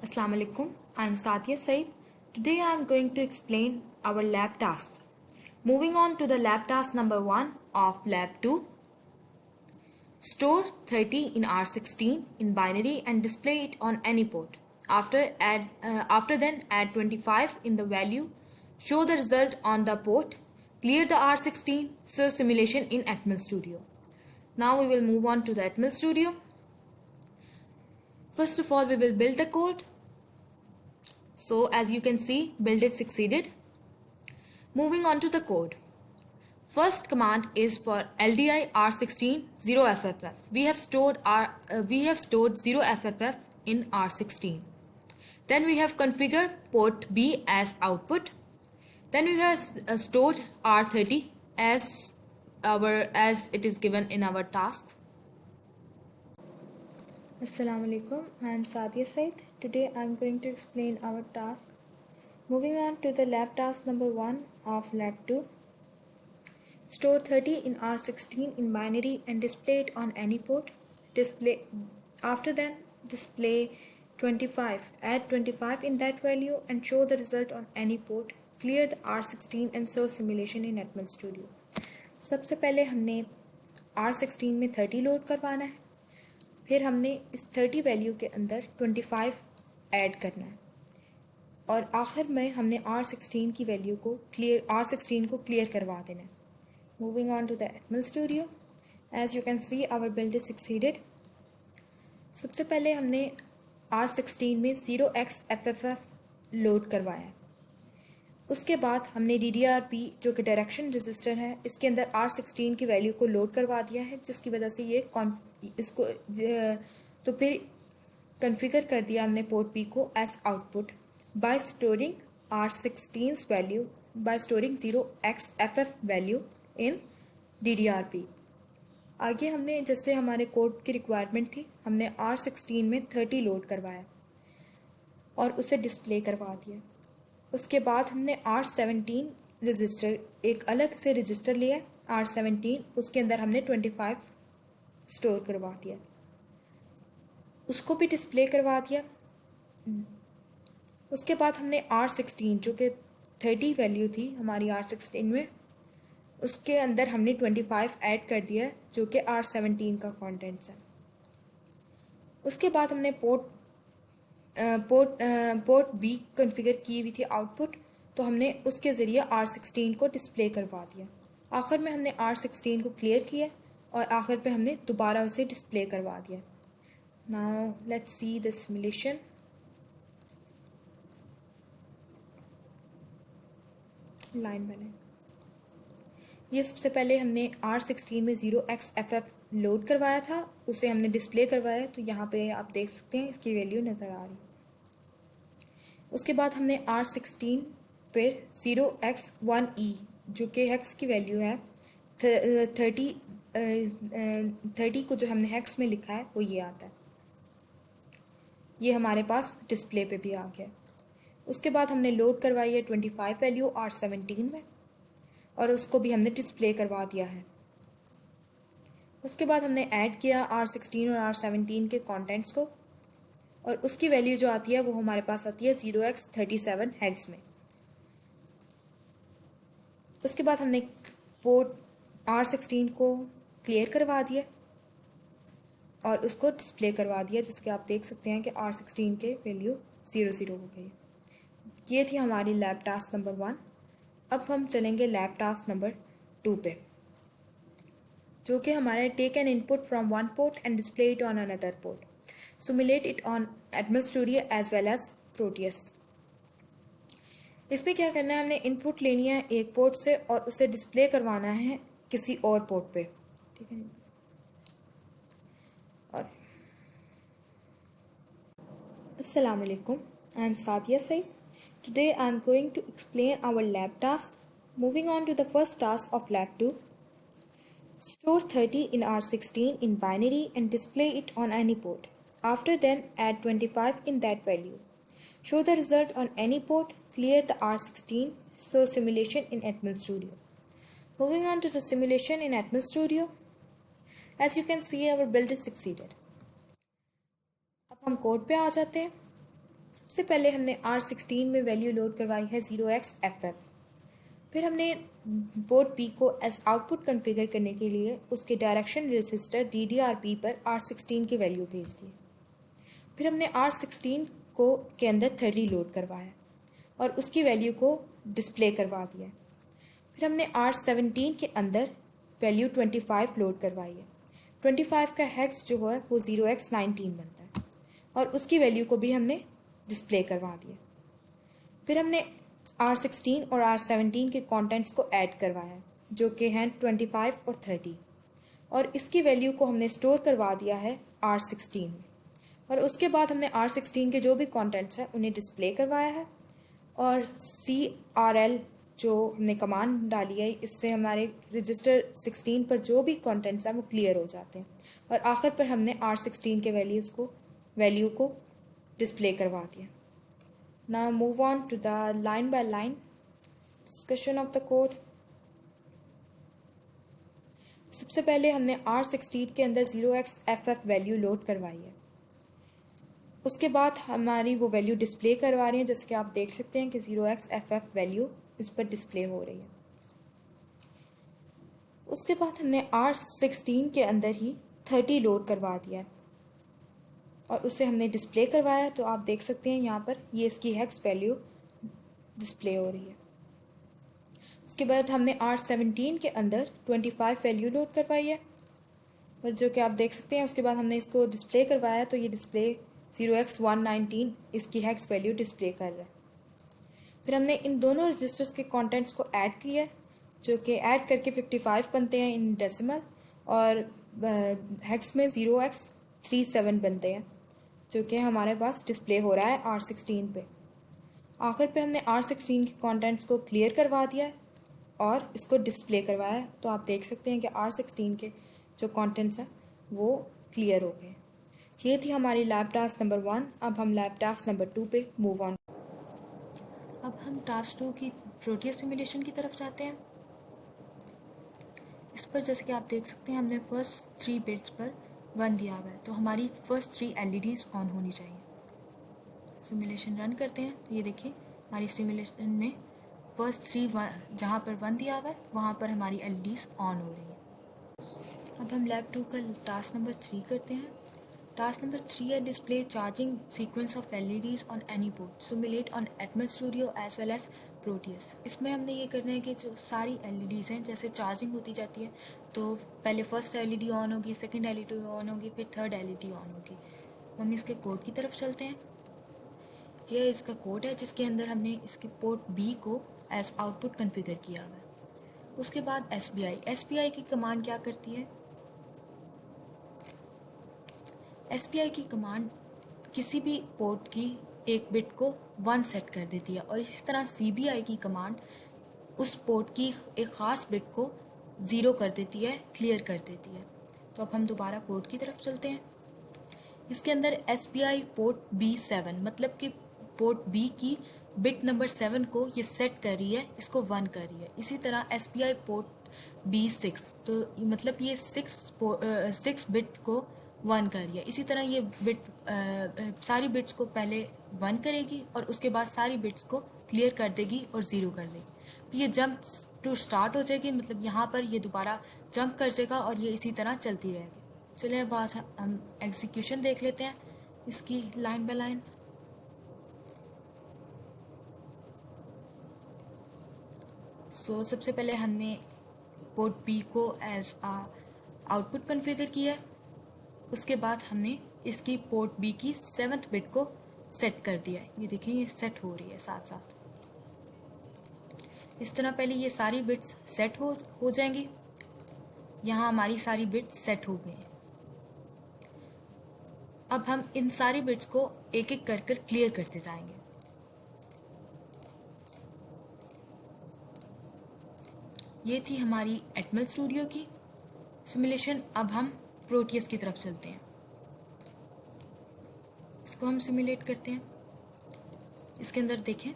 Assalamu alaikum. I am Sadia Said. Today I am going to explain our lab tasks. Moving on to the lab task number 1 of lab 2. Store 30 in R16 in binary and display it on any port. After then add 25 in the value. Show the result on the port. Clear the R16. So simulation in Atmel Studio. Now we will move on to the Atmel Studio. First of all, we will build the code. So as you can see, build is succeeded. Moving on to the code. First command is for LDI R16 0FFF. We have stored 0FFF in R16. Then we have configured port B as output. Then we have stored R30 as it is given in our task. Assalamu alaikum. I am Sadia Said. Today I am going to explain our task. Moving on to the lab task number 1 of lab 2. Store 30 in R16 in binary and display it on any port. After then display 25. Add 25 in that value and show the result on any port. Clear the R16 and show simulation in Atmel Studio. सबसे पहले हमने R16 में 30 load करवाना है. फिर हमने इस 30 value के अंदर 25 ऐड करना है और आखिर में हमने R16 की वैल्यू को क्लियर करवा देना है. Moving on to the Atmel studio. As you can see our build is succeeded. सबसे पहले हमने R16 में 0xFFF लोड करवाया. उसके बाद हमने DDRP जो कि डायरेक्शन रजिस्टर है इसके अंदर R16 की वैल्यू को लोड करवा दिया है, जिसकी वजह से ये इसको तो फिर कॉन्फ़िगर कर दिया हमने पोर्ट P को as output by storing R16's value by storing 0xFF value in DDRP. आगे हमने जैसे हमारे कोड की रिक्वायरमेंट थी, हमने R16 में 30 लोड करवाया और उसे डिस्प्ले करवा दिया. उसके बाद हमने R17 रजिस्टर एक अलग से रजिस्टर लिया R17, उसके अंदर हमने 25 स्टोर करवा दिया, उसको भी डिस्प्ले करवा दिया. उसके बाद हमने R16 जो कि 30 वैल्यू थी हमारी R16 में, उसके अंदर हमने 25 ऐड कर दिया जो कि R17 का कंटेंट्स है. उसके बाद हमने पोर्ट बी कॉन्फ़िगर की हुई थी आउटपुट, तो हमने उसके ज़रिए R16 को डिस्प्ले करवा दिया. आखिर में हमने R16 को क्लियर किया और आखिर पे हमने दोबारा उसे डिस्प्ले करवा दिया. Now let's see the simulation. Line by line. ये सबसे पहले हमने R16 में 0xFF लोड करवाया था, उसे हमने डिस्प्ले करवाया, तो यहाँ पे आप देख सकते हैं इसकी वैल्यू नज़र आ रही. उसके बाद हमने R16 पर 0x1E जो कि हेक्स की वैल्यू है 30 को जो हमने हेक्स में लिखा है वो ये आता है. ये हमारे पास डिस्प्ले पे भी आ गया. उसके बाद हमने लोड करवाई है 25 वैल्यू R17 में और उसको भी हमने डिस्प्ले करवा दिया है. उसके बाद हमने ऐड किया R16 और R17 के कंटेंट्स को और उसकी वैल्यू जो आती है वो हमारे पास आती है 0x37 हेक्स में. उसके बाद हमने पोर्ट R16 को क्लियर करवा दिया और उसको डिस्प्ले करवा दिया, जिसके आप देख सकते हैं कि R16 के वैल्यू 00 हो गई. ये थी हमारी लैब टास्क नंबर 1. अब हम चलेंगे लैब टास्क नंबर 2 पे, जो कि हमारे take an input from one port and display it on another port. Simulate it on Atmel studio as well as Proteus. इसमें क्या करना है, हमने इनपुट लेनी है एक पोर्ट से और उसे डिस्प्ले करवाना है किसी और पोर्ट पे. ठीक है. और अस्सलाम वालेकुम. I am Sadia Saeed. Today I am going to explain our lab task. Moving on to the first task of lab 2. Store 30 in R16 in binary and display it on any port. After then, add 25 in that value. Show the result on any port. Clear the R16. So simulation in Atmel Studio. Moving on to the simulation in Atmel Studio. As you can see, our build is succeeded. अब हम code पे आ जाते हैं. सबसे पहले हमने R16 में value load करवाई है 0xFF। फिर हमने पोर्ट P को एज आउटपुट कॉन्फ़िगर करने के लिए उसके डायरेक्शन रजिस्टर DDRP पर R16 की वैल्यू भेज दी। फिर हमने R16 को के अंदर 30 लोड करवाया और उसकी वैल्यू को डिस्प्ले करवा दिया। फिर हमने R17 के अंदर वैल्यू 25 लोड करवाई है। 25 का हेक्स जो है वो 0x19 बनता है और उसकी वैल्यू को भी हमने डिस्प्ले करवा दिया। फिर हमने R16 और R17 के कंटेंट्स को ऐड करवाया जो कि हैं 25 और 30 और इसकी वैल्यू को हमने स्टोर करवा दिया है R16 में। और उसके बाद हमने R16 के जो भी कंटेंट्स हैं उन्हें डिस्प्ले करवाया है और CRL जो हमने कमांड डाली है इससे हमारे रजिस्टर 16 पर जो भी कंटेंट्स हैं वो क्लियर हो जाते हैं और आखिर पर हमने R16 के वैल्यू को डिस्प्ले करवा दिया। Now move on to the line by line discussion of the code. सबसे पहले हमने R16 के अंदर 0xFF वैल्यू लोड करवाई है। उसके बाद हमारी वो वैल्यू डिस्प्ले करवा रही है, जैसे कि आप देख सकते हैं कि 0xFF वैल्यू इस पर डिस्प्ले हो रही है। उसके बाद हमने R16 के अंदर ही 30 लोड करवा दिया और उसे हमने डिस्प्ले करवाया, तो आप देख सकते हैं यहाँ पर ये इसकी हेक्स वैल्यू डिस्प्ले हो रही है। उसके बाद हमने R17 के अंदर 25 वैल्यू लोड करवाई है और जो कि आप देख सकते हैं उसके बाद हमने इसको डिस्प्ले करवाया, तो ये डिस्प्ले 0x119 इसकी हेक्स वैल्यू डिस्प्ले कर रहा है। फिर हमने इन दोनों रजिस्टर्स के कंटेंट्स को ऐड किया जो कि ऐड करके 55 बनते हैं इन डेसिमल और हेक्स में 0x37 बनते हैं जो कि हमारे पास डिस्प्ले हो रहा है R16 पे। आखिर पे हमने R16 के कंटेंट्स को क्लियर करवा दिया है और इसको डिस्प्ले करवाया है, तो आप देख सकते हैं कि R16 के जो कंटेंट्स हैं वो क्लियर हो गए। ये थी हमारी लैब टास्क नंबर 1। अब हम लैब टास्क नंबर 2 पे मूव ऑन। अब हम टास्क 2 की प्रोटियस सिमुलेशन की तरफ जाते हैं। इस पर जैसे कि आप देख सकते हैं हमने फर्स्ट 3 बिट्स पर 1 दिया हुआ है, तो हमारी फर्स्ट 3 LEDs ऑन होनी चाहिए। सिमुलेशन रन करते हैं तो ये देखिए हमारी सिमुलेशन में फर्स्ट 3 जहाँ पर 1 दिया हुआ है वहाँ पर हमारी LEDs ऑन हो रही है। अब हम लैब 2 का टास्क नंबर 3 करते हैं। टास्क नंबर 3 है display charging sequence of LEDs on any port simulate on Atmel studio as well as Proteus. इसमें हमने ये करना है कि जो सारी LEDs हैं जैसे चार्जिंग होती जाती है तो पहले फर्स्ट LED ऑन होगी, सेकंड LED ऑन होगी, फिर थर्ड LED ऑन होगी। हम इसके कोड की तरफ चलते हैं। यह इसका कोड है जिसके अंदर हमने इसके पोर्ट B को एज आउटपुट कॉन्फ़िगर किया हुआ है। उसके बाद SPI की कमांड क्या करती है? SPI की कमांड किसी भी पोर्ट की एक बिट को 1 सेट कर देती है और इसी तरह CBI की कमांड उस पोर्ट की एक ख़ास बिट को 0 कर देती है, क्लियर कर देती है। तो अब हम दोबारा कोड की तरफ चलते हैं। इसके अंदर SPI पोर्ट B7 मतलब कि पोर्ट B की बिट नंबर 7 को ये सेट कर रही है, इसको 1 कर रही है। इसी तरह SPI पोर्ट B6 तो मतलब ये 6 बिट को 1 कर रही है। इसी तरह ये सारी बिट्स को पहले 1 करेगी और उसके बाद सारी बिट्स को क्लियर कर देगी और 0 कर देगी। फिर ये जंप टू स्टार्ट हो जाएगी, मतलब यहाँ पर ये दोबारा जंप कर जाएगा और ये इसी तरह चलती रहेगी। चलिए अब आज हम एग्जीक्यूशन देख लेते हैं इसकी लाइन बाय लाइन। सबसे पहले हमने पोर्ट B को एज आउटपुट कॉन्फ़िगर किया है। उसके बाद हमने इसकी पोर्ट B की 7th बिट को सेट कर दिया है। ये देखिए ये सेट हो रही है साथ साथ। इस तरह पहले ये सारी बिट्स सेट हो जाएंगी। यहाँ हमारी सारी बिट्स सेट हो गई हैं। अब हम इन सारी बिट्स को एक एक कर क्लियर करते जाएंगे। ये थी हमारी एटमल स्टूडियो की सिमुलेशन। अब हम प्रोटियस की तरफ चलते हैं। इसको हम सिमुलेट करते हैं। इसके अंदर देखें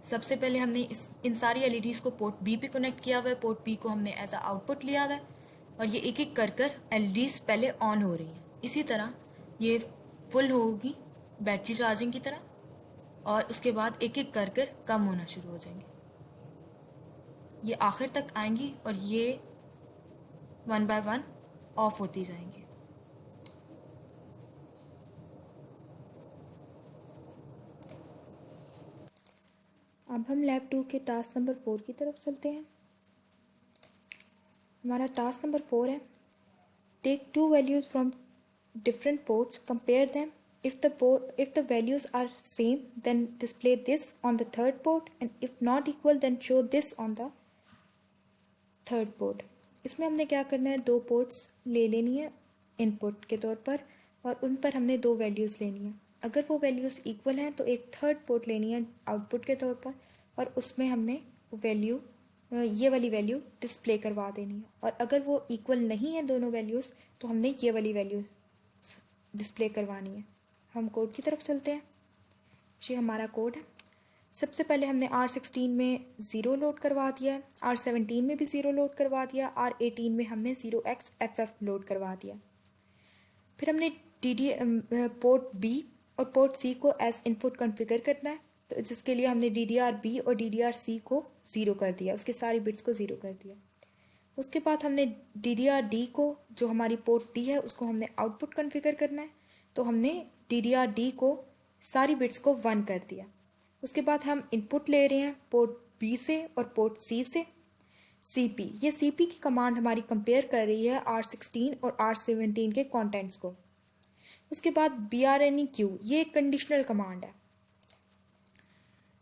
सबसे पहले हमने इन सारी LEDs को पोर्ट B पे कनेक्ट किया हुआ है। पोर्ट B को हमने एज आउटपुट लिया हुआ है और ये एक एक कर LEDs पहले ऑन हो रही हैं। इसी तरह ये फुल होगी बैटरी चार्जिंग की तरह। और उसके बाद एक एक कर कर कम होना शुरू हो जाएंगे। ये आखिर तक आएंगी और ये 1 बाय 1 ऑफ होती जाएंगी। अब हम लैब 2 के टास्क नंबर 4 की तरफ चलते हैं। हमारा टास्क नंबर 4 है, take two values from different ports, compare them, if the values are same then display this on the third port and if not equal then show this on the third port। इसमें हमने क्या करना है, दो ports ले लेनी है input के तौर पर और उन पर हमने दो वैल्यूज़ लेनी है। अगर वो वैल्यूज़ इक्वल हैं तो एक थर्ड पोर्ट लेनी है आउटपुट के तौर पर और उसमें हमने वैल्यू ये वाली वैल्यू डिस्प्ले करवा देनी है। और अगर वो इक्वल नहीं है दोनों वैल्यूज़ तो हमने ये वाली वैल्यू डिस्प्ले करवानी है। हम कोड की तरफ चलते हैं। ये हमारा कोड है। सबसे पहले हमने R16 में 0 लोड करवा दिया है, R17 में भी 0 लोड करवा दिया, R18 में हमने 0xFF लोड करवा दिया। फिर हमने पोर्ट B और पोर्ट C को एज इनपुट कॉन्फ़िगर करना है, तो जिसके लिए हमने DDR-B और DDR-C को 0 कर दिया, उसके सारी बिट्स को 0 कर दिया। उसके बाद हमने DDR-D को, जो हमारी पोर्ट D है, उसको हमने आउटपुट कॉन्फ़िगर करना है, तो हमने DDR-D को सारी बिट्स को 1 कर दिया। उसके बाद हम इनपुट ले रहे हैं पोर्ट B से और पोर्ट C से CP। ये CP की कमांड हमारी कंपेयर कर रही है R16 और R17 के कंटेंट्स को। उसके बाद BRNEQ, ये एक कंडीशनल कमांड है।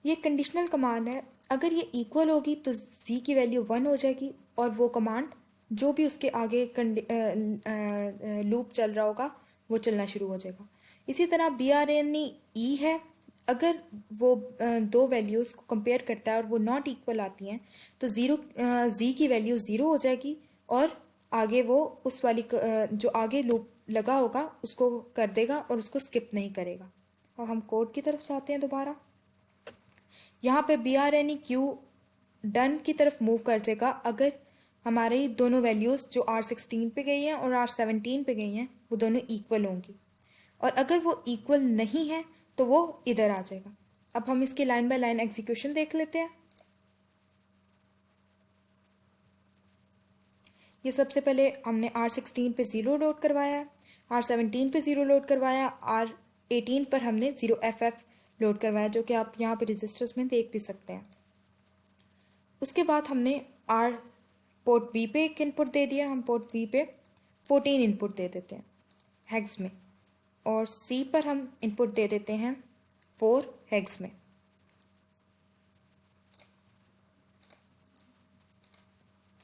ये कंडीशनल कमांड है, अगर ये इक्वल होगी तो Z की वैल्यू 1 हो जाएगी और वो कमांड जो भी उसके आगे लूप चल रहा होगा वो चलना शुरू हो जाएगा। इसी तरह BRNE है, अगर वो दो वैल्यूज़ को कंपेयर करता है और वो नॉट इक्वल आती हैं तो Z की वैल्यू 0 हो जाएगी और आगे वो उस वाली जो आगे लूप लगा होगा उसको कर देगा और उसको स्किप नहीं करेगा। और हम कोड की तरफ जाते हैं दोबारा। यहाँ पे BRNEQ डन की तरफ मूव कर जाएगा अगर हमारी दोनों वैल्यूज़ जो R16 पे गई हैं और R17 पे गई हैं वो दोनों इक्वल होंगी, और अगर वो इक्वल नहीं है तो वो इधर आ जाएगा। अब हम इसकी लाइन बाय लाइन एग्जीक्यूशन देख लेते हैं। ये सबसे पहले हमने R16 पे 0 लोड करवाया, R17 पे 0 लोड करवाया, R18 पर हमने 0FF लोड करवाया, जो कि आप यहाँ पे रजिस्टर्स में देख भी सकते हैं। उसके बाद हमने पोर्ट B पे एक इनपुट दे दिया, हम पोर्ट B पे 14 इनपुट दे देते हैं हेक्स में, और C पर हम इनपुट दे देते हैं 4 हेक्स में।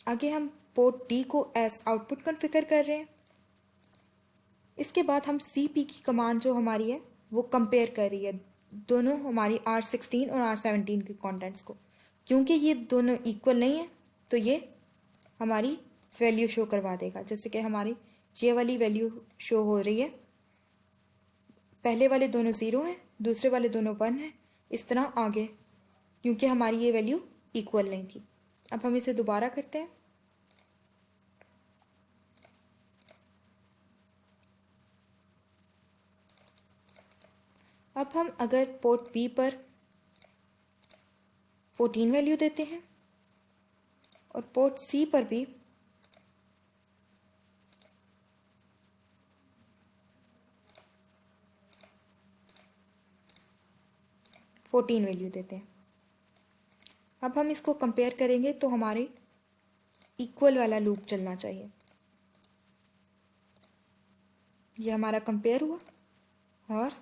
आगे हम पोर्ट D को एज आउटपुट कॉन्फ़िगर कर रहे हैं। इसके बाद हम CP की कमांड जो हमारी है वो कंपेयर कर रही है दोनों हमारी R16 और R17 के कंटेंट्स को। क्योंकि ये दोनों इक्वल नहीं है तो ये हमारी वैल्यू शो करवा देगा। जैसे कि हमारी ये वाली वैल्यू शो हो रही है, पहले वाले दोनों 0 हैं, दूसरे वाले दोनों 1 हैं, इस तरह आगे, क्योंकि हमारी ये वैल्यू इक्वल नहीं थी। अब हम इसे दोबारा करते हैं। अब हम अगर पोर्ट B पर 14 वैल्यू देते हैं और पोर्ट C पर भी 14 वैल्यू देते हैं, अब हम इसको कंपेयर करेंगे तो हमारे इक्वल वाला लूप चलना चाहिए। ये हमारा कंपेयर हुआ और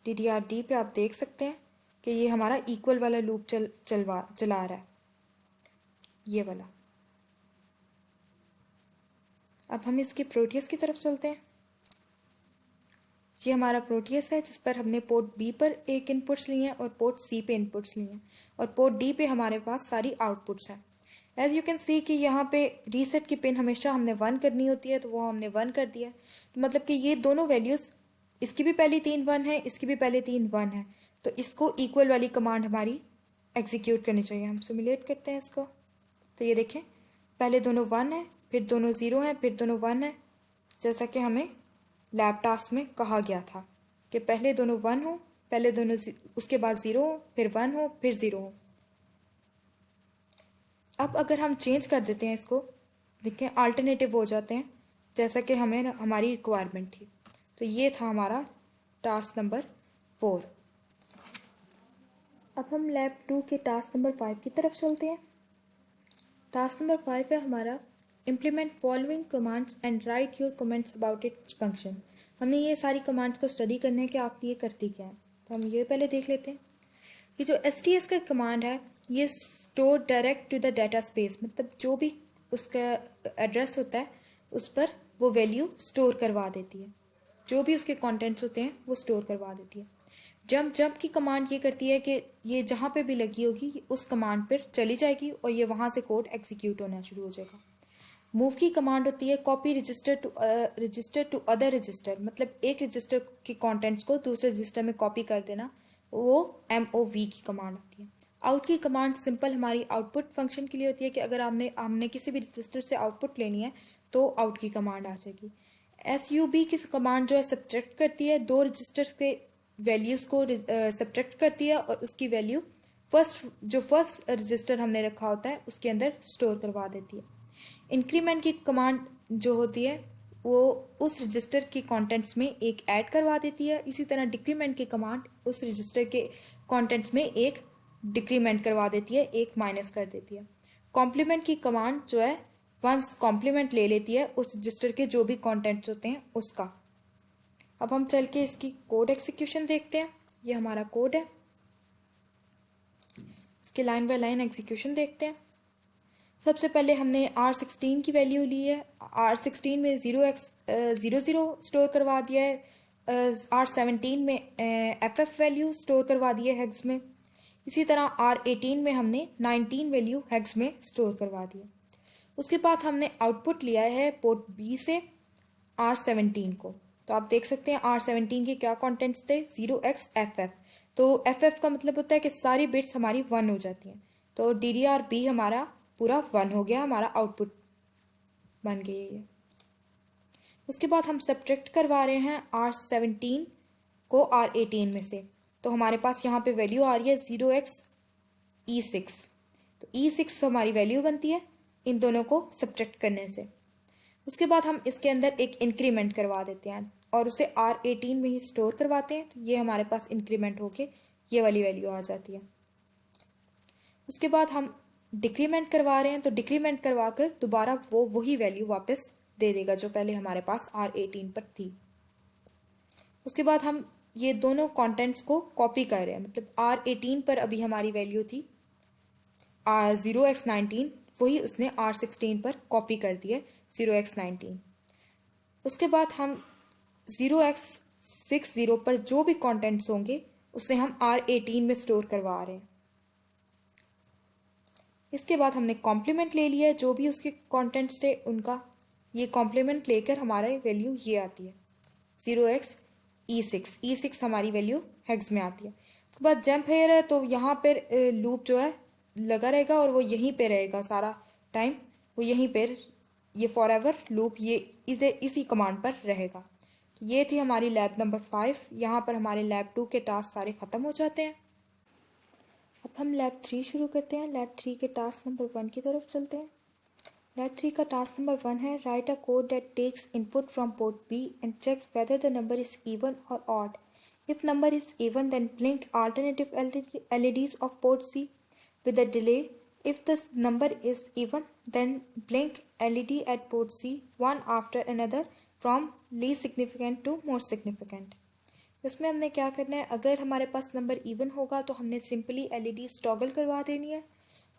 DDR-D पे आप देख सकते हैं कि ये हमारा इक्वल वाला लूप चला रहा है, ये वाला। अब हम इसके प्रोटियस की तरफ चलते हैं। ये हमारा प्रोटियस है जिस पर हमने पोर्ट B पर एक इनपुट्स लिए हैं और पोर्ट C पे इनपुट्स लिए हैं, और पोर्ट D पे हमारे पास सारी आउटपुट्स हैं। एज यू कैन सी कि यहाँ पे रीसेट की पिन हमेशा हमने 1 करनी होती है, तो वो हमने 1 कर दिया। तो मतलब कि ये दोनों वैल्यूज़, इसकी भी पहली 3 1 है, इसकी भी पहले 3 1 है, तो इसको इक्वल वाली कमांड हमारी एग्जीक्यूट करनी चाहिए। हम सिमुलेट करते हैं इसको, तो ये देखें पहले दोनों 1 है, फिर दोनों 0 हैं, फिर दोनों 1 है, जैसा कि हमें लैब टास्क में कहा गया था कि पहले दोनों 1 हो, पहले दोनों उसके बाद 0 हो, फिर 1 हो, फिर 0 हो। अब अगर हम चेंज कर देते हैं इसको, देखें अल्टरनेटिव हो जाते हैं जैसा कि हमें हमारी रिक्वायरमेंट थी। तो ये था हमारा टास्क नंबर 4। अब हम लैब 2 के टास्क नंबर 5 की तरफ चलते हैं। टास्क नंबर 5 है हमारा implement following commands and right your comments about its function. हमने ये सारी कमांड्स को स्टडी करने है कि आखिर ये करती क्या है। तो हम ये पहले देख लेते हैं। ये जो STS का कमांड है ये store direct to the data space, मतलब जो भी उसका एड्रेस होता है उस पर वो वैल्यू स्टोर करवा देती है, जो भी उसके कंटेंट्स होते हैं वो स्टोर करवा देती है। जंप जंप की कमांड ये करती है कि ये जहाँ पे भी लगी होगी उस कमांड पर चली जाएगी और ये वहाँ से कोड एग्जीक्यूट होना शुरू हो जाएगा। मूव की कमांड होती है copy register to other register, मतलब एक रजिस्टर के कंटेंट्स को दूसरे रजिस्टर में कॉपी कर देना, वो MOV की कमांड होती है। आउट की कमांड सिंपल हमारी आउटपुट फंक्शन के लिए होती है कि अगर हमने किसी भी रजिस्टर से आउटपुट लेनी है तो आउट की कमांड आ जाएगी। SUB की कमांड जो है सब्ट्रैक्ट करती है, दो रजिस्टर्स के वैल्यूज़ को सब्ट्रैक्ट करती है और उसकी वैल्यू फर्स्ट रजिस्टर हमने रखा होता है उसके अंदर स्टोर करवा देती है। इंक्रीमेंट की कमांड जो होती है वो उस रजिस्टर के कंटेंट्स में एक ऐड करवा देती है। इसी तरह डिक्रीमेंट की कमांड उस रजिस्टर के कंटेंट्स में एक डिक्रीमेंट करवा देती है, एक माइनस कर देती है। कॉम्प्लीमेंट की कमांड जो है वंस कॉम्प्लीमेंट ले लेती है उस रजिस्टर के जो भी कंटेंट्स होते हैं उसका। अब हम चल के इसकी कोड एग्जीक्यूशन देखते हैं। ये हमारा कोड है, इसके लाइन बाय लाइन एग्जीक्यूशन देखते हैं। सबसे पहले हमने R16 की वैल्यू ली है, R16 में 0x00 स्टोर करवा दिया है, R17 में FF वैल्यू स्टोर करवा दी है हेक्स में। इसी तरह R18 में हमने 19 वैल्यू हेक्स में स्टोर करवा दी है। उसके बाद हमने आउटपुट लिया है पोर्ट B से R17 को। तो आप देख सकते हैं R17 के क्या कंटेंट्स थे, 0xFF। तो FF का मतलब होता है कि सारी बिट्स हमारी 1 हो जाती हैं। तो DDR-B हमारा पूरा 1 हो गया, हमारा आउटपुट बन गई है ये। उसके बाद हम सब्ट्रैक्ट करवा रहे हैं R17 को R18 में से। तो हमारे पास यहाँ पे वैल्यू आ रही है 0xE6। तो E6 हमारी वैल्यू बनती है इन दोनों को सब्ट्रैक्ट करने से। उसके बाद हम इसके अंदर एक इंक्रीमेंट करवा देते हैं और उसे R18 में ही स्टोर करवाते हैं। तो ये हमारे पास इंक्रीमेंट होके ये वाली वैल्यू आ जाती है। उसके बाद हम डिक्रीमेंट करवा रहे हैं, तो डिक्रीमेंट करवा कर दोबारा वो वही वैल्यू वापस दे देगा जो पहले हमारे पास R18 पर थी। उसके बाद हम ये दोनों कंटेंट्स को कॉपी कर रहे हैं, मतलब R18 पर अभी हमारी वैल्यू थी 0x19, वही उसने R16 पर कॉपी कर दी है 0x19। उसके बाद हम 0x60 पर जो भी कंटेंट्स होंगे उसे हम R18 में स्टोर करवा रहे हैं। इसके बाद हमने कॉम्प्लीमेंट ले लिया है, जो भी उसके कंटेंट्स थे उनका ये कॉम्प्लीमेंट लेकर हमारा वैल्यू ये आती है 0xE6। E6 हमारी वैल्यू हेक्स में आती है। उसके बाद जंप हेयर है, तो यहाँ पर लूप जो है लगा रहेगा और वो यहीं पे रहेगा सारा टाइम, वो यहीं पर ये फॉर एवर लूप ये इसी कमांड पर रहेगा। तो ये थी हमारी लैब नंबर 5। यहाँ पर हमारे लैब 2 के टास्क सारे ख़त्म हो जाते हैं। अब हम लैब 3 शुरू करते हैं। लैब 3 के टास्क नंबर 1 की तरफ चलते हैं। लैब 3 का टास्क नंबर 1 है write a code that takes input from port B and checks whether the number is even or odd. If number is even then blink alternative LEDs of port C with a delay. If the number is even, then blink LED at port C one after another from least significant to most significant. इसमें हमने क्या करना है, अगर हमारे पास number even होगा तो हमने सिंपली LEDs टॉगल करवा देनी है,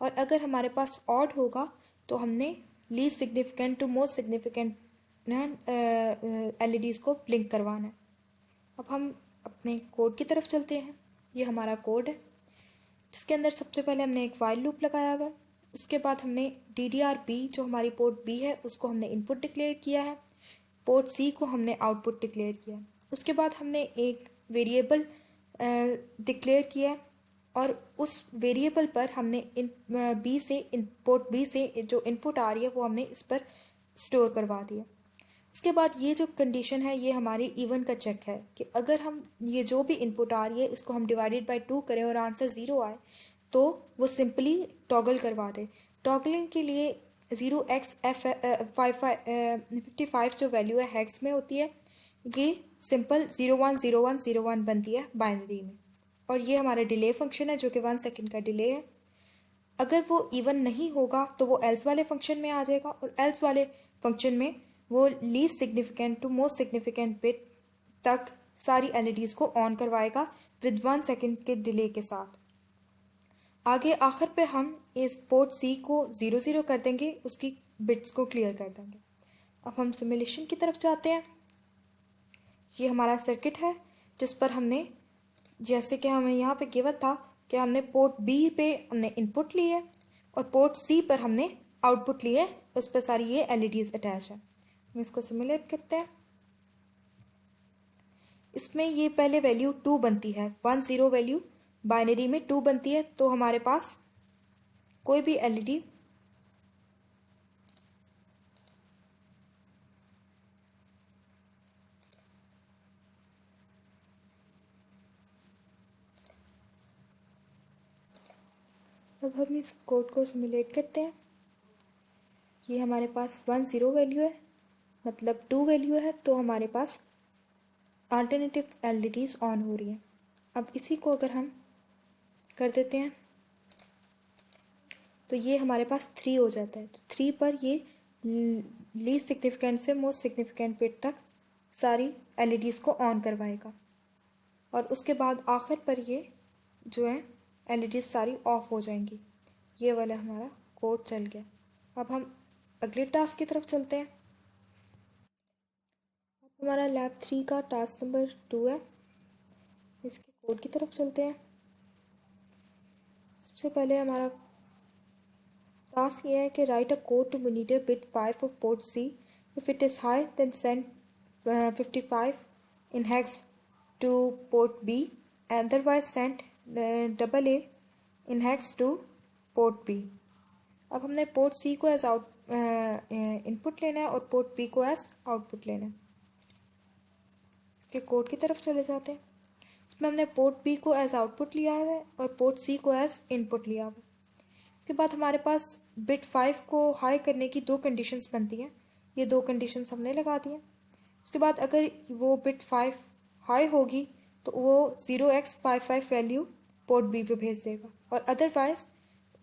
और अगर हमारे पास ऑड होगा तो हमने least significant to most significant LEDs को ब्लिंक करवाना है। अब हम अपने कोड की तरफ चलते हैं। ये हमारा कोड है जिसके अंदर सबसे पहले हमने एक वाइल लूप लगाया हुआ है। उसके बाद हमने DDR-B जो हमारी पोर्ट B है उसको हमने इनपुट डिक्लेयर किया है, पोर्ट C को हमने आउटपुट डिक्लेयर किया है। उसके बाद हमने एक वेरिएबल डिक्लेयर किया है और उस वेरिएबल पर हमने पोर्ट B से जो इनपुट आ रही है वो हमने इस पर स्टोर करवा दिया। उसके बाद ये जो कंडीशन है ये हमारी इवन का चेक है कि अगर हम ये जो भी इनपुट आ रही है इसको हम डिवाइडेड बाय 2 करें और आंसर 0 आए तो वो सिंपली टॉगल करवा दे। टॉगलिंग के लिए 0xF55 जो वैल्यू है हेक्स में होती है, ये सिंपल 010101 बनती है बाइनरी में। और ये हमारा डिले फंक्शन है जो कि 1 सेकेंड का डिले है। अगर वो इवन नहीं होगा तो वो एल्स वाले फंक्शन में आ जाएगा, और एल्स वाले फंक्शन में वो least significant to most significant bit तक सारी एलईडीज को ऑन करवाएगा विद 1 सेकेंड के डिले के साथ। आगे आखिर पे हम इस पोर्ट सी को 0 कर देंगे, उसकी बिट्स को क्लियर कर देंगे। अब हम सिमुलेशन की तरफ जाते हैं। ये हमारा सर्किट है जिस पर हमने, जैसे कि हमें यहाँ पे गिवन था कि हमने पोर्ट बी पे हमने इनपुट ली है और पोर्ट सी पर हमने आउटपुट लिए, उस पर सारी ये एलईडीज अटैच है। हम इसको सिमुलेट करते हैं। इसमें ये पहले वैल्यू 2 बनती है, 10 वैल्यू बाइनरी में 2 बनती है, तो हमारे पास कोई भी एलईडी अब हम इस कोड को सिमुलेट करते हैं। ये हमारे पास 10 वैल्यू है, मतलब 2 वैल्यू है, तो हमारे पास अल्टरनेटिव एलईडीज ऑन हो रही हैं। अब इसी को अगर हम कर देते हैं तो ये हमारे पास 3 हो जाता है। तो 3 पर ये लीस्ट सिग्निफिकेंट से मोस्ट सिग्निफिकेंट बिट तक सारी एलईडीज को ऑन करवाएगा, और उसके बाद आखिर पर ये जो है एलईडीज सारी ऑफ हो जाएंगी। ये वाला हमारा कोड चल गया। अब हम अगले टास्क की तरफ चलते हैं। अब हमारा लैब 3 का टास्क नंबर 2 है। इसके कोड की तरफ चलते हैं। सबसे पहले हमारा टास्क ये है कि write a code to monitor bit 5 of port C. If it is high then send 55 in hex to port B, otherwise send AA in hex to port B. अब हमने पोर्ट सी को as out input लेना है और port B को as output लेना है। इसके कोड की तरफ चले जाते हैं। इसमें हमने पोर्ट बी को एज आउटपुट लिया है और पोर्ट सी को एज इनपुट लिया हुआ है। इसके बाद हमारे पास बिट 5 को हाई करने की 2 कंडीशंस बनती हैं। ये 2 कंडीशंस हमने लगा दी हैं। उसके बाद अगर वो बिट 5 हाई होगी तो वो 0x55 वैल्यू पोर्ट बी पे भेज देगा, और अदरवाइज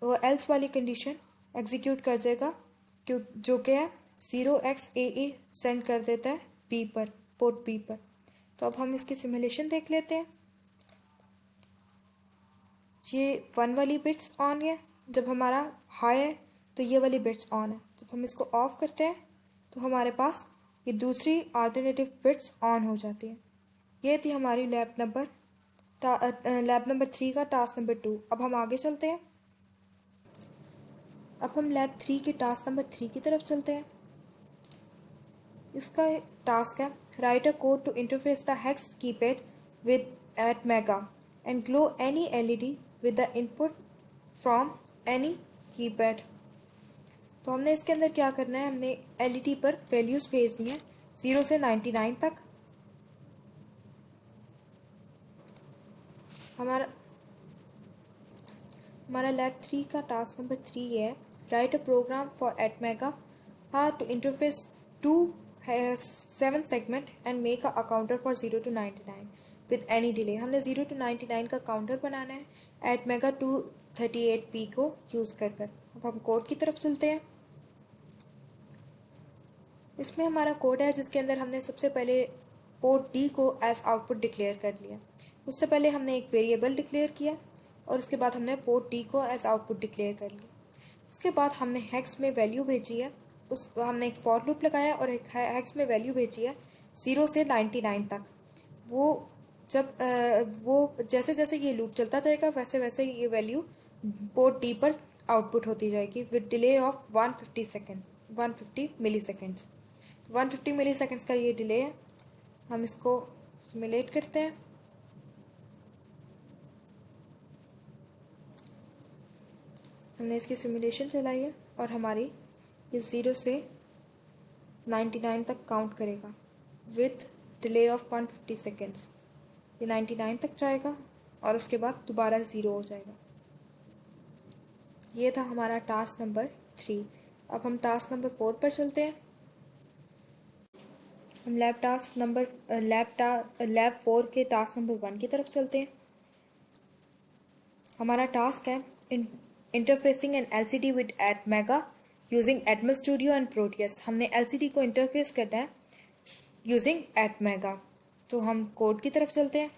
वो एल्स वाली कंडीशन एग्जीक्यूट कर देगा, क्यों जो कि है 0xAA सेंड कर देता है बी पर, पोर्ट बी पर। तो अब हम इसकी सिमुलेशन देख लेते हैं। ये 1 वाली बिट्स ऑन है, जब हमारा हाई है तो ये वाली बिट्स ऑन है। जब हम इसको ऑफ करते हैं तो हमारे पास ये दूसरी अल्टरनेटिव बिट्स ऑन हो जाती हैं। ये थी हमारी लैब नंबर 3 का टास्क नंबर 2। अब हम आगे चलते हैं। अब हम लैब 3 के टास्क नंबर 3 की तरफ चलते हैं। इसका टास्क है write a code to interface the hex keypad with ATmega and glow any LED with the input from any keypad. तो हमने इसके अंदर क्या करना है, हमने एलईडी पर वैल्यूज भेजनी है 0 से 99 तक। हमारा लैब 3 का टास्क नंबर 3 है write a program for ATmega to interface two 7 segment and make a counter for 0 to 99 with any delay. हमने 0 to 99 का काउंटर बनाना है एटमेगा 238p को यूज़ कर कर। अब हम कोड की तरफ चलते हैं। इसमें हमारा कोड है जिसके अंदर हमने सबसे पहले पोर्ट डी को एज आउटपुट डिक्लेयर कर लिया। उससे पहले हमने एक वेरिएबल डिक्लेयर किया और उसके बाद हमने पोर्ट डी को एज आउटपुट डिक्लेयर कर लिया। उसके बाद हमने हेक्स में वैल्यू भेजी है, हमने एक फॉर लूप लगाया और एक हेक्स में वैल्यू भेजी है 0 से 99 तक। वो जैसे जैसे ये लूप चलता जाएगा वैसे वैसे ये वैल्यू पोर्ट डी पर आउटपुट होती जाएगी with delay of 150 milliseconds. 150 milliseconds का ये डिले है। हम इसको सिमुलेट करते हैं। हमने इसकी सिमुलेशन चलाई है और हमारी ये 0 से 99 तक काउंट करेगा विथ डिले ऑफ 150 सेकेंड्स। ये 99 तक जाएगा और उसके बाद दोबारा 0 हो जाएगा। ये था हमारा टास्क नंबर 3। अब हम टास्क नंबर 4 पर चलते हैं। हम लैब 4 के टास्क नंबर 1 की तरफ चलते हैं। हमारा टास्क है interfacing an LCD with ATmega using Atmel studio and Proteus. हमने एलसीडी को इंटरफेस करना है यूजिंग एटमेगा। तो हम कोड की तरफ चलते हैं।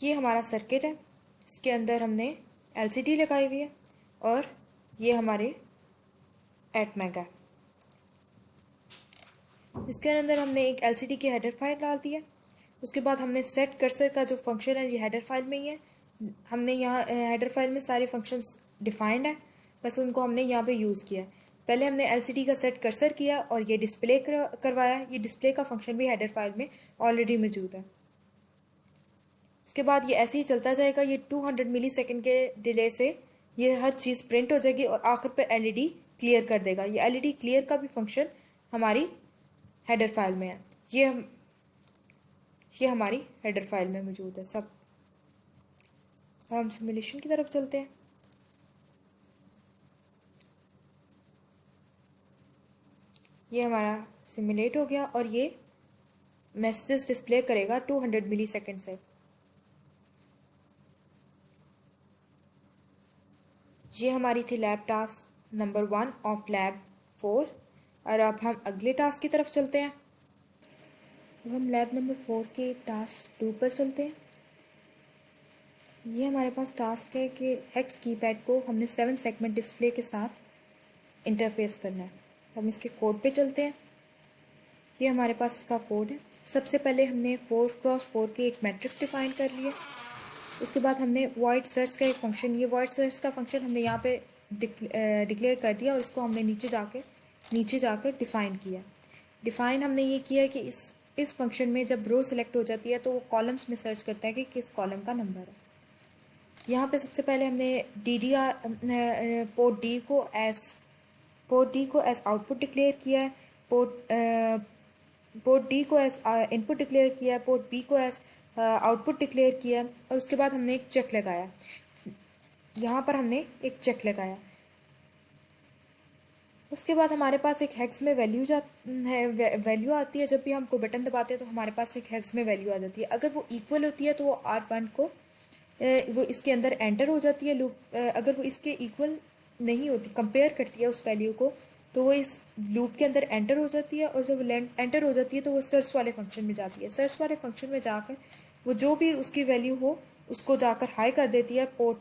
ये हमारा सर्किट है, इसके अंदर हमने एलसीडी लगाई हुई है और ये हमारे एटमेगा। इसके अंदर हमने एक एलसीडी की हेडर फाइल डाल दी है। उसके बाद हमने सेट कर्सर का जो फंक्शन है ये हेडर फाइल में ही है। हमने यहाँ हेडर फाइल में सारे फंक्शंस डिफाइंड है, बस उनको हमने यहाँ पे यूज़ किया। पहले हमने एलसीडी का सेट कर्सर किया और ये डिस्प्ले करवाया। ये डिस्प्ले का फंक्शन भी हेडर फाइल में ऑलरेडी मौजूद है। उसके बाद ये ऐसे ही चलता जाएगा। ये 200 मिली सेकेंड के डिले से ये हर चीज़ प्रिंट हो जाएगी और आखिर पे एलईडी क्लियर कर देगा। ये एलईडी क्लियर का भी फंक्शन हमारी हेडर फाइल में है। ये हमारी हेडर फाइल में मौजूद है सब। हम सिमुलेशन की तरफ चलते हैं। ये हमारा सिमुलेट हो गया और ये मैसेजेस डिस्प्ले करेगा 200 मिली सेकेंड से। ये हमारी थी lab task number 1 of lab 4। और अब हम अगले टास्क की तरफ चलते हैं। अब हम लैब नंबर 4 के टास्क 2 पर चलते हैं। ये हमारे पास टास्क है कि हेक्स कीपैड को हमने 7 सेगमेंट डिस्प्ले के साथ इंटरफेस करना है। हम इसके कोड पे चलते हैं। ये हमारे पास इसका कोड है। सबसे पहले हमने 4x4 की एक मैट्रिक्स डिफाइन कर लिया। उसके बाद हमने वॉइड सर्च का एक फंक्शन, ये वॉइड सर्च का फंक्शन हमने यहाँ पे डिक्लेयर कर दिया और इसको हमने नीचे जाकर डिफ़ाइन किया। डिफ़ाइन हमने ये किया कि इस फंक्शन में जब रो सेलेक्ट हो जाती है तो वो कॉलम्स में सर्च करता है कि किस कॉलम का नंबर है। यहाँ पे सबसे पहले हमने पोर्ट डी को एज आउटपुट डिक्लेयर किया है। पोर्ट डी को एज इनपुट डिक्लेयर किया है। पोर्ट बी को एज आउटपुट डिक्लेयर किया है और उसके बाद हमने एक चेक लगाया। यहाँ पर हमने एक चेक लगाया। उसके बाद हमारे पास एक हेक्स में वैल्यू आती है। जब भी हम कोई बटन दबाते हैं तो हमारे पास एक हेक्स में वैल्यू आ जाती है। अगर वो इक्वल होती है तो वो R1 को वो इसके अंदर एंटर हो जाती है लूप। अगर वो इसके इक्वल नहीं होती, कंपेयर करती है उस वैल्यू को, तो वो इस लूप के अंदर एंटर हो जाती है। और जब एंटर हो जाती है तो वो सर्च वाले फंक्शन में जाती है। सर्च वाले फंक्शन में जाकर वो जो भी उसकी वैल्यू हो उसको जाकर हाई कर देती है पोर्ट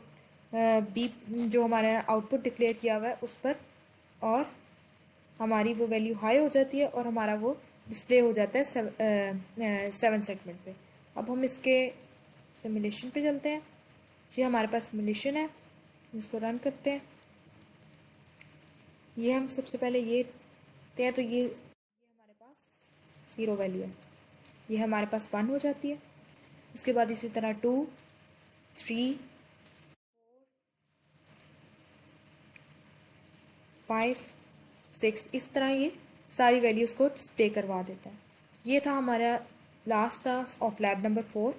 बी जो हमारा आउटपुट डिक्लेयर किया हुआ है उस पर, और हमारी वो वैल्यू हाई हो जाती है और हमारा वो डिस्प्ले हो जाता है 7 सेगमेंट पे। अब हम इसके सिमुलेशन पे चलते हैं। ये हमारे पास सिमुलेशन है, इसको रन करते हैं। ये हम सबसे पहले ये देते हैं तो ये हमारे पास 0 वैल्यू है। ये हमारे पास 1 हो जाती है। उसके बाद इसी तरह 2, 3, 5, 6 इस तरह ये सारी वैल्यूज़ को डिस्प्ले करवा देता है। ये था हमारा last task of lab number 4।